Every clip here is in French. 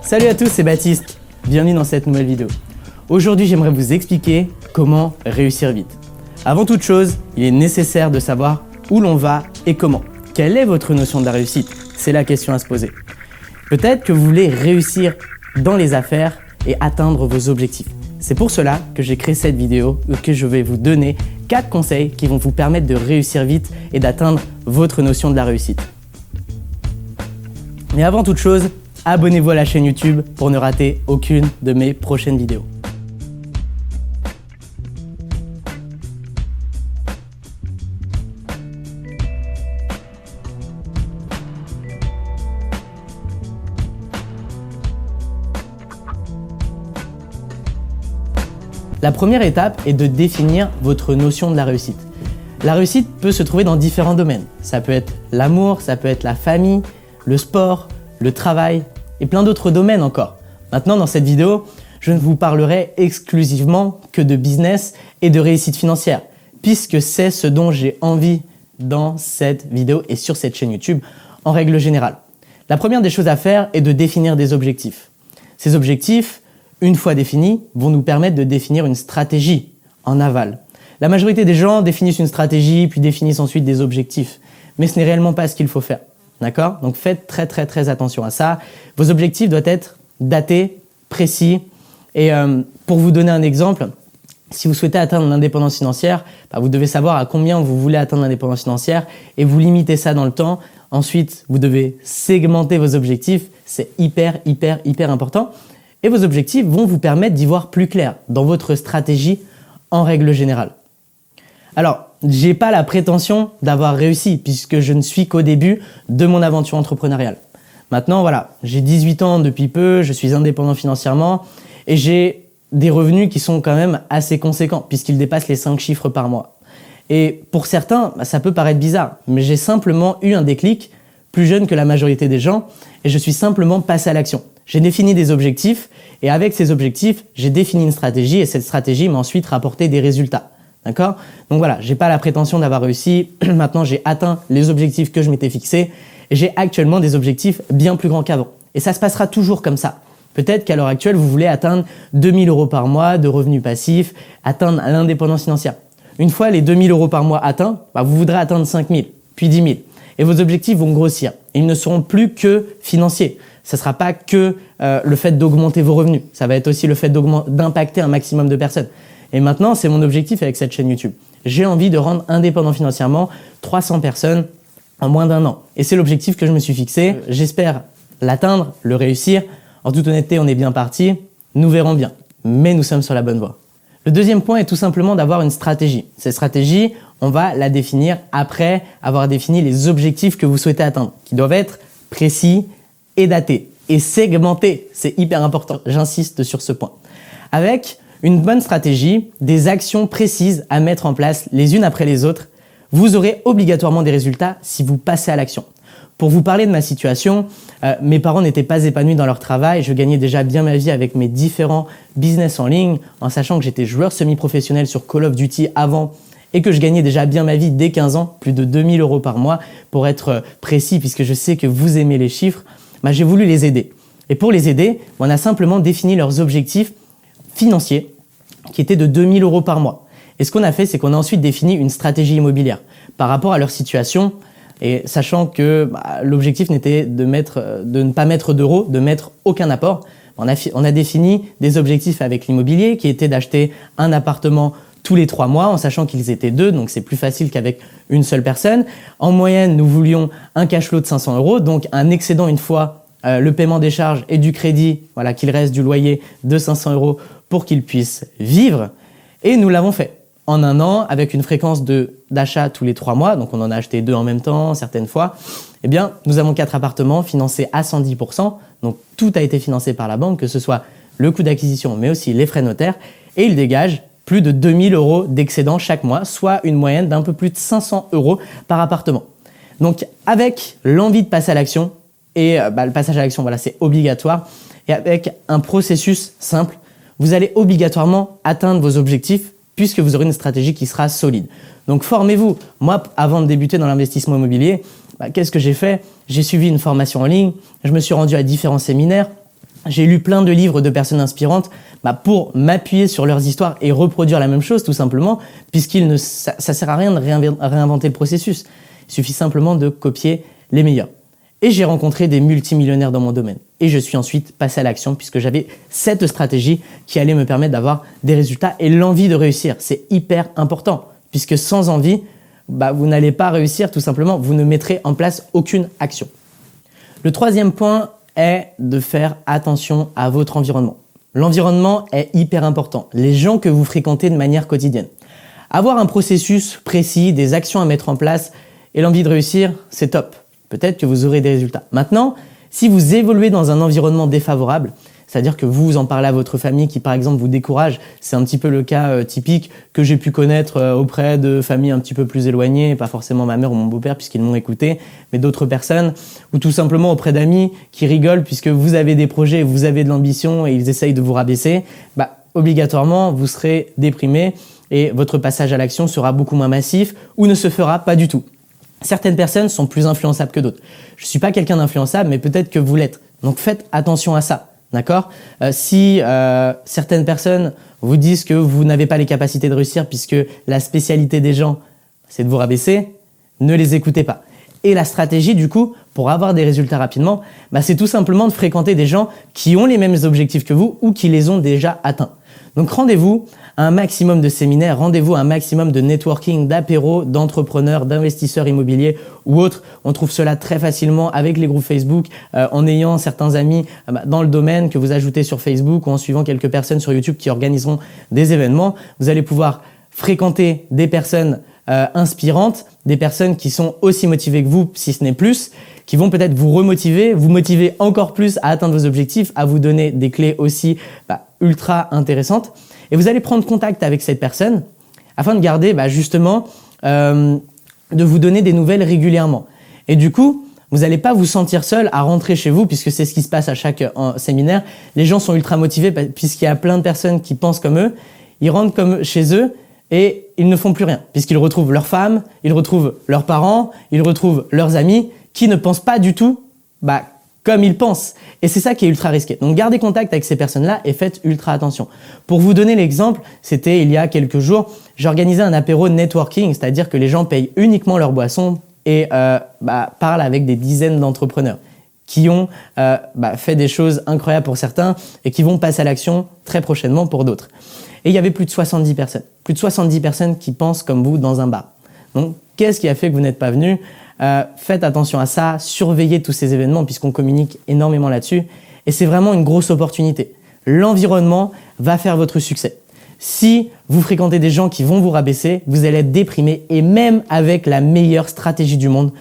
Salut à tous, c'est Baptiste. Bienvenue dans cette nouvelle vidéo. Aujourd'hui, j'aimerais vous expliquer comment réussir vite. Avant toute chose, il est nécessaire de savoir où l'on va et comment. Quelle est votre notion de la réussite? C'est la question à se poser. Peut-être que vous voulez réussir dans les affaires et atteindre vos objectifs. C'est pour cela que j'ai créé cette vidéo où que je vais vous donner 4 conseils qui vont vous permettre de réussir vite et d'atteindre votre notion de la réussite. Mais avant toute chose, abonnez-vous à la chaîne YouTube pour ne rater aucune de mes prochaines vidéos. La première étape est de définir votre notion de la réussite. La réussite peut se trouver dans différents domaines. Ça peut être l'amour, ça peut être la famille, le sport, le travail et plein d'autres domaines encore. Maintenant, dans cette vidéo, je ne vous parlerai exclusivement que de business et de réussite financière, puisque c'est ce dont j'ai envie dans cette vidéo et sur cette chaîne YouTube en règle générale. La première des choses à faire est de définir des objectifs. Ces objectifs, une fois définis, vont nous permettre de définir une stratégie en aval. La majorité des gens définissent une stratégie puis définissent ensuite des objectifs, mais ce n'est réellement pas ce qu'il faut faire. D'accord? Donc faites très attention à ça. Vos objectifs doivent être datés, précis. Et pour vous donner un exemple, si vous souhaitez atteindre l'indépendance financière, vous devez savoir à combien vous voulez atteindre l'indépendance financière et vous limitez ça dans le temps. Ensuite, vous devez segmenter vos objectifs. C'est hyper important. Et vos objectifs vont vous permettre d'y voir plus clair dans votre stratégie en règle générale. Alors, j'ai pas la prétention d'avoir réussi puisque je ne suis qu'au début de mon aventure entrepreneuriale. Maintenant, voilà, j'ai 18 ans depuis peu, je suis indépendant financièrement et j'ai des revenus qui sont quand même assez conséquents puisqu'ils dépassent les 5 chiffres par mois. Et pour certains, ça peut paraître bizarre, mais j'ai simplement eu un déclic plus jeune que la majorité des gens et je suis simplement passé à l'action. J'ai défini des objectifs et avec ces objectifs, j'ai défini une stratégie et cette stratégie m'a ensuite rapporté des résultats. D'accord? Donc voilà, j'ai pas la prétention d'avoir réussi. Maintenant, j'ai atteint les objectifs que je m'étais fixés et j'ai actuellement des objectifs bien plus grands qu'avant. Et ça se passera toujours comme ça. Peut-être qu'à l'heure actuelle, vous voulez atteindre 2 000 € par mois de revenus passifs, atteindre l'indépendance financière. Une fois les 2 000 € par mois atteints, vous voudrez atteindre 5 000, puis 10 000. Et vos objectifs vont grossir. Ils ne seront plus que financiers. Ça ne sera pas que le fait d'augmenter vos revenus. Ça va être aussi le fait d'impacter un maximum de personnes. Et maintenant, c'est mon objectif avec cette chaîne YouTube. J'ai envie de rendre indépendant financièrement 300 personnes en moins d'1 an. Et c'est l'objectif que je me suis fixé. J'espère l'atteindre, le réussir. En toute honnêteté, on est bien parti. Nous verrons bien. Mais nous sommes sur la bonne voie. Le deuxième point est tout simplement d'avoir une stratégie. Cette stratégie, on va la définir après avoir défini les objectifs que vous souhaitez atteindre, qui doivent être précis et datés. Et segmentés, c'est hyper important. J'insiste sur ce point. Avec une bonne stratégie, des actions précises à mettre en place les unes après les autres, vous aurez obligatoirement des résultats si vous passez à l'action. Pour vous parler de ma situation, mes parents n'étaient pas épanouis dans leur travail. Je gagnais déjà bien ma vie avec mes différents business en ligne, en sachant que j'étais joueur semi-professionnel sur Call of Duty avant et que je gagnais déjà bien ma vie dès 15 ans, plus de 2 000 € par mois. Pour être précis, puisque je sais que vous aimez les chiffres, j'ai voulu les aider. Et pour les aider, on a simplement défini leurs objectifs financiers qui étaient de 2 000 € par mois. Et ce qu'on a fait, c'est qu'on a ensuite défini une stratégie immobilière par rapport à leur situation et sachant que l'objectif n'était de ne pas mettre d'euros, de mettre aucun apport. On a défini des objectifs avec l'immobilier qui étaient d'acheter un appartement tous les 3 mois en sachant qu'ils étaient 2, donc c'est plus facile qu'avec une seule personne. En moyenne, nous voulions un cash flow de 500 €, donc un excédent une fois le paiement des charges et du crédit, voilà, qu'il reste du loyer de 500 € pour qu'ils puissent vivre. Et nous l'avons fait en 1 an avec une fréquence d'achat tous les 3 mois. Donc on en a acheté 2 en même temps, certaines fois. Eh bien, nous avons 4 appartements financés à 110%. Donc tout a été financé par la banque, que ce soit le coût d'acquisition, mais aussi les frais notaires. Et il dégage plus de 2 000 € d'excédent chaque mois, soit une moyenne d'un peu plus de 500 € par appartement. Donc avec l'envie de passer à l'action, et le passage à l'action, voilà, c'est obligatoire. Et avec un processus simple, vous allez obligatoirement atteindre vos objectifs puisque vous aurez une stratégie qui sera solide. Donc formez-vous. Moi, avant de débuter dans l'investissement immobilier, qu'est-ce que j'ai fait? J'ai suivi une formation en ligne, je me suis rendu à différents séminaires, J'ai lu plein de livres de personnes inspirantes pour m'appuyer sur leurs histoires et reproduire la même chose tout simplement, ça sert à rien de réinventer le processus. Il suffit simplement de copier les meilleurs. Et j'ai rencontré des multimillionnaires dans mon domaine. Et je suis ensuite passé à l'action puisque j'avais cette stratégie qui allait me permettre d'avoir des résultats et l'envie de réussir. C'est hyper important puisque sans envie, vous n'allez pas réussir tout simplement, vous ne mettrez en place aucune action. Le troisième point est de faire attention à votre environnement. L'environnement est hyper important, les gens que vous fréquentez de manière quotidienne. Avoir un processus précis, des actions à mettre en place et l'envie de réussir, c'est top. Peut-être que vous aurez des résultats. Maintenant, si vous évoluez dans un environnement défavorable, c'est-à-dire que vous en parlez à votre famille qui, par exemple, vous décourage, c'est un petit peu le cas typique que j'ai pu connaître auprès de familles un petit peu plus éloignées, pas forcément ma mère ou mon beau-père puisqu'ils m'ont écouté, mais d'autres personnes, ou tout simplement auprès d'amis qui rigolent puisque vous avez des projets, vous avez de l'ambition et ils essayent de vous rabaisser, obligatoirement, vous serez déprimé et votre passage à l'action sera beaucoup moins massif ou ne se fera pas du tout. Certaines personnes sont plus influençables que d'autres. Je ne suis pas quelqu'un d'influençable, mais peut-être que vous l'êtes. Donc faites attention à ça, d'accord ? Si certaines personnes vous disent que vous n'avez pas les capacités de réussir puisque la spécialité des gens, c'est de vous rabaisser, ne les écoutez pas. Et la stratégie, du coup, pour avoir des résultats rapidement, c'est tout simplement de fréquenter des gens qui ont les mêmes objectifs que vous ou qui les ont déjà atteints. Donc rendez-vous à un maximum de séminaires, rendez-vous à un maximum de networking, d'apéros, d'entrepreneurs, d'investisseurs immobiliers ou autres. On trouve cela très facilement avec les groupes Facebook, en ayant certains amis dans le domaine que vous ajoutez sur Facebook ou en suivant quelques personnes sur YouTube qui organiseront des événements. Vous allez pouvoir fréquenter des personnes inspirantes, des personnes qui sont aussi motivées que vous, si ce n'est plus, qui vont peut-être vous remotiver, vous motiver encore plus à atteindre vos objectifs, à vous donner des clés aussi ultra intéressantes. Et vous allez prendre contact avec cette personne afin de garder de vous donner des nouvelles régulièrement. Et du coup, vous n'allez pas vous sentir seul à rentrer chez vous puisque c'est ce qui se passe à chaque séminaire. Les gens sont ultra motivés puisqu'il y a plein de personnes qui pensent comme eux. Ils rentrent comme chez eux et ils ne font plus rien puisqu'ils retrouvent leurs femmes, ils retrouvent leurs parents, ils retrouvent leurs amis qui ne pensent pas du tout comme ils pensent. Et c'est ça qui est ultra risqué. Donc gardez contact avec ces personnes-là et faites ultra attention. Pour vous donner l'exemple, c'était il y a quelques jours, j'organisais un apéro networking, c'est-à-dire que les gens payent uniquement leur boisson et parlent avec des dizaines d'entrepreneurs qui ont fait des choses incroyables pour certains et qui vont passer à l'action très prochainement pour d'autres. Et il y avait plus de 70 personnes. Plus de 70 personnes qui pensent comme vous dans un bar. Donc qu'est-ce qui a fait que vous n'êtes pas venu ? Faites attention à ça, surveillez tous ces événements puisqu'on communique énormément là-dessus et c'est vraiment une grosse opportunité. L'environnement va faire votre succès. Si vous fréquentez des gens qui vont vous rabaisser, vous allez être déprimé et même avec la meilleure stratégie du monde,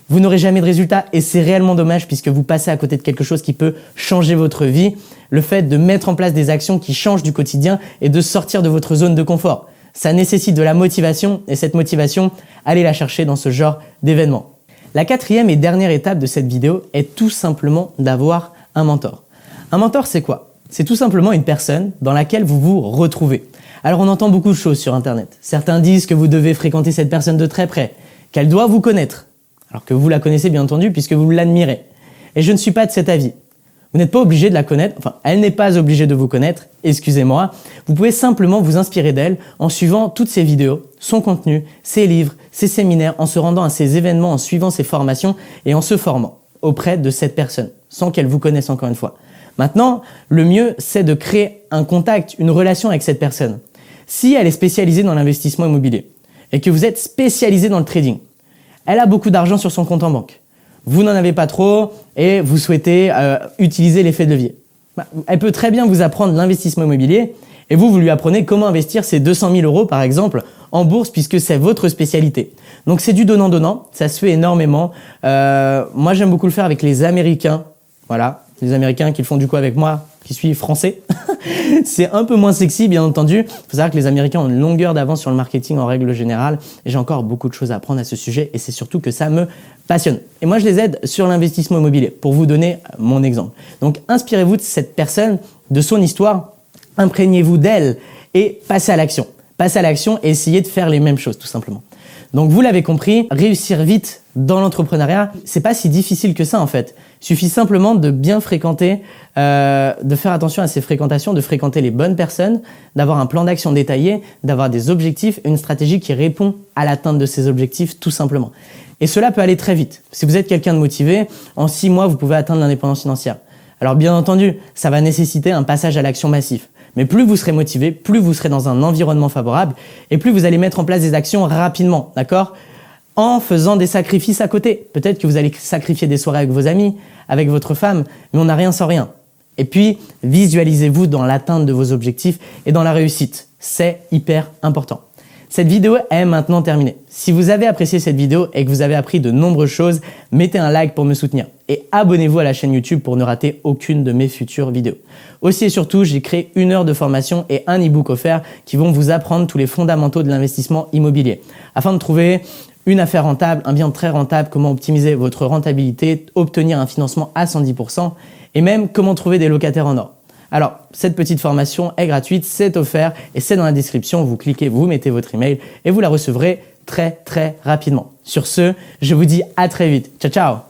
vous n'aurez jamais de résultat et c'est réellement dommage puisque vous passez à côté de quelque chose qui peut changer votre vie. Le fait de mettre en place des actions qui changent du quotidien et de sortir de votre zone de confort. Ça nécessite de la motivation et cette motivation, allez la chercher dans ce genre d'événement. La quatrième et dernière étape de cette vidéo est tout simplement d'avoir un mentor. Un mentor, c'est quoi ? C'est tout simplement une personne dans laquelle vous vous retrouvez. Alors on entend beaucoup de choses sur Internet. Certains disent que vous devez fréquenter cette personne de très près, qu'elle doit vous connaître, alors que vous la connaissez bien entendu puisque vous l'admirez. Et je ne suis pas de cet avis. Vous n'êtes pas obligé de la connaître, elle n'est pas obligée de vous connaître, excusez-moi. Vous pouvez simplement vous inspirer d'elle en suivant toutes ses vidéos, son contenu, ses livres, ses séminaires, en se rendant à ses événements, en suivant ses formations et en se formant auprès de cette personne, sans qu'elle vous connaisse encore une fois. Maintenant, le mieux, c'est de créer un contact, une relation avec cette personne. Si elle est spécialisée dans l'investissement immobilier et que vous êtes spécialisé dans le trading, elle a beaucoup d'argent sur son compte en banque. Vous n'en avez pas trop et vous souhaitez utiliser l'effet de levier. Elle peut très bien vous apprendre l'investissement immobilier et vous lui apprenez comment investir ces 200 000 euros par exemple en bourse puisque c'est votre spécialité. Donc c'est du donnant-donnant, ça se fait énormément. Moi j'aime beaucoup le faire avec les Américains, voilà, les Américains qui le font du coup avec moi qui suis français. C'est un peu moins sexy bien entendu. Il faut savoir que les Américains ont une longueur d'avance sur le marketing en règle générale et j'ai encore beaucoup de choses à apprendre à ce sujet et c'est surtout que ça me passionne. Et moi je les aide sur l'investissement immobilier pour vous donner mon exemple. Donc inspirez-vous de cette personne, de son histoire, imprégnez-vous d'elle et passez à l'action. Passez à l'action et essayez de faire les mêmes choses tout simplement. Donc vous l'avez compris, réussir vite dans l'entrepreneuriat, c'est pas si difficile que ça en fait. Il suffit simplement de bien fréquenter, de faire attention à ses fréquentations, de fréquenter les bonnes personnes, d'avoir un plan d'action détaillé, d'avoir des objectifs et une stratégie qui répond à l'atteinte de ces objectifs tout simplement. Et cela peut aller très vite. Si vous êtes quelqu'un de motivé, en 6 mois, vous pouvez atteindre l'indépendance financière. Alors bien entendu, ça va nécessiter un passage à l'action massif. Mais plus vous serez motivé, plus vous serez dans un environnement favorable et plus vous allez mettre en place des actions rapidement, d'accord ? En faisant des sacrifices à côté. Peut-être que vous allez sacrifier des soirées avec vos amis, avec votre femme, mais on n'a rien sans rien. Et puis, visualisez-vous dans l'atteinte de vos objectifs et dans la réussite. C'est hyper important. Cette vidéo est maintenant terminée. Si vous avez apprécié cette vidéo et que vous avez appris de nombreuses choses, mettez un like pour me soutenir et abonnez-vous à la chaîne YouTube pour ne rater aucune de mes futures vidéos. Aussi et surtout, j'ai créé 1 heure de formation et un e-book offert qui vont vous apprendre tous les fondamentaux de l'investissement immobilier afin de trouver une affaire rentable, un bien très rentable, comment optimiser votre rentabilité, obtenir un financement à 110% et même comment trouver des locataires en or. Alors, cette petite formation est gratuite, c'est offert et c'est dans la description. Vous cliquez, vous mettez votre email et vous la recevrez très rapidement. Sur ce, je vous dis à très vite. Ciao, ciao!